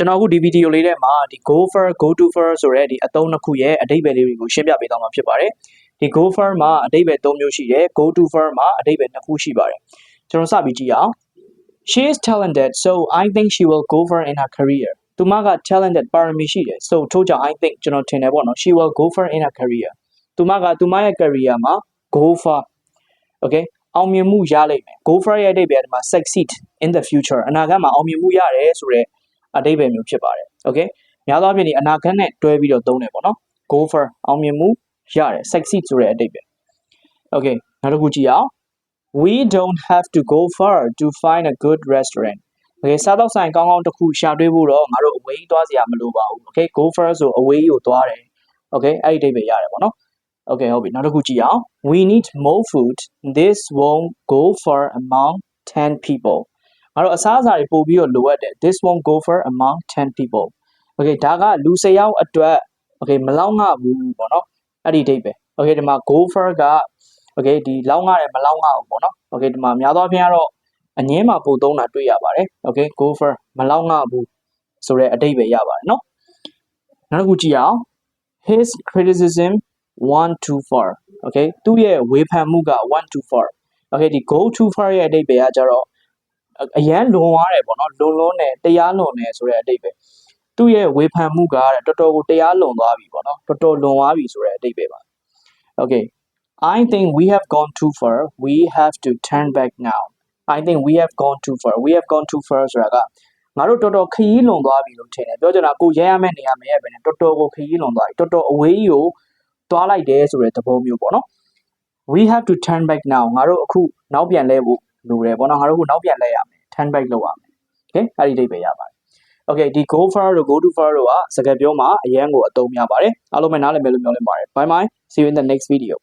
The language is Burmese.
ကျွန်တော်အခုဒီဗီဒီယိုလေးထဲမှာဒီ go for go to for ဆိုတဲ့ဒီအသုံးနှစ်ခုရဲ့အဓိပ္ပာယ်လေးတွေကိုရှင်းပြပေးသွားမှာဖြစ်ပါတယ်ဒီ go for မှာအဓိပ္ပာယ်၃မျိုးရှိတယ် go to for မှာအဓိပ္ပာယ်နှစ်ခုရှိပါတယ်ကျွန်တော်စပြီးကြည့်အောင် She is talented so I think she will go for in her career သူမက talented ပါရမီရှိတယ် so ထို့ကြောင့် I think ကျွန်တော်ထင်တယ်ပေါ့နော် she will go for in her career သူမကသူမရဲ့ career မှာ go for okay အောင်မြင်မှုရလိမ့်မယ် go for ရဲ့အဓိပ္ပာယ်ဒီမှာ succeed in the future အနာဂတ်မှာအောင်မြင်မှုရတယ်ဆိုတဲ့အဓိပ္ပာယ်မျိုးဖြစ်ပါတယ် okay များသောအားဖြင့်ဒီအနာဂတ်နဲ့တွဲပြီးတော့သုံးတယ်ပေါ့နော် go for အောင်မြင်မှုရတယ် succeed ဆိုတဲ့အဓိပ္ပာယ် okay နောက်တစ်ခုကြည့်အောင် we don't have to go far to find a good restaurant okay စားတော့ဆိုင်ကောင်းကောင်းတစ်ခုရှာတွေ့ဖို့တော့ငါတို့အဝေးသွားစရာမလိုပါဘူး okay go far ဆိုအဝေးကိုသွားတယ် okay အဲ့ဒီအဓိပ္ပာယ်ရတယ်ပေါ့နော် okay ဟုတ်ပြီနောက်တစ်ခုကြည့်အောင် we need more food this won't go far among 10 people ငါတို့အစားအစာတွေပို့ပြီးတော့လိုအပ်တယ် this won't go far among 10 people okay ဒါကလူ10ယောက်အတွက် okay မလောက်ငှဘူးပေါ့နော်အဲ့ဒီအဓိပ္ပာယ် okay ဒီမှာ go far က okay ဒီလောက်ငှတယ်မလောက်ငှဘူးပေါ့နော် okay ဒီမှာများသောအားဖြင့်ကတော့အငင်းမှာပို့သုံးတာတွေ့ရပါတယ် okay go far မလောက်ငှဘူးဆိုတဲ့အဓိပ္ပာယ်ရပါတယ်နော်နောက်တစ်ခုကြည့်အောင် his criticism went too far okay သူ့ရဲ့ဝေဖန်မှုက went too far okay ဒီ go too far ရဲ့အဓိပ္ပာယ်ကကြတော့အရန်လွန်သွားတယ်ပေါ့နော်လွန်တယ်တရားလွန်တယ်ဆိုတဲ့အဓိပ္ပာယ်သူ့ရဲ့ဝေဖန်မှုကတော်တော်ကိုတရားလွန်သွားပြီပေါ့နော်တော်တော်လွန်သွားပြီဆိုတဲ့အဓိပ္ပာယ်ပါ okay I think we have gone too far we have to turn back now I think we have gone too far we have gone too far ဆိုတာကငါတို့တော်တော်ခရီးလွန်သွားပြီလို့ထင်တယ်ပြောချင်တာကိုရဲရမယ့်နေရာမရပဲနဲ့တော်တော်ကိုခရီးလွန်သွားပြီတော်တော်အဝေးကြီးကိုသွားလိုက်တယ်ဆိုတဲ့သဘောမျိုးပေါ့နော် we have to turn back now ငါတို့အခုနောက်ပြန်လဲဖို့လိုတယ်ပေါ့နော်ငါတို့အခုနောက်ပြန်လဲရမယ် turn back လုပ်ရမယ် okay အဲ့ဒီအဓိပ္ပာယ်ရပါတယ် okay ဒီ go far တို့ go to far တို့ကစကားပြောမှာအရန်ကိုအသုံးများပါတယ်အားလုံးပဲနားလည်မယ်လို့မျှော်လင့်ပါတယ် bye bye see you in the next video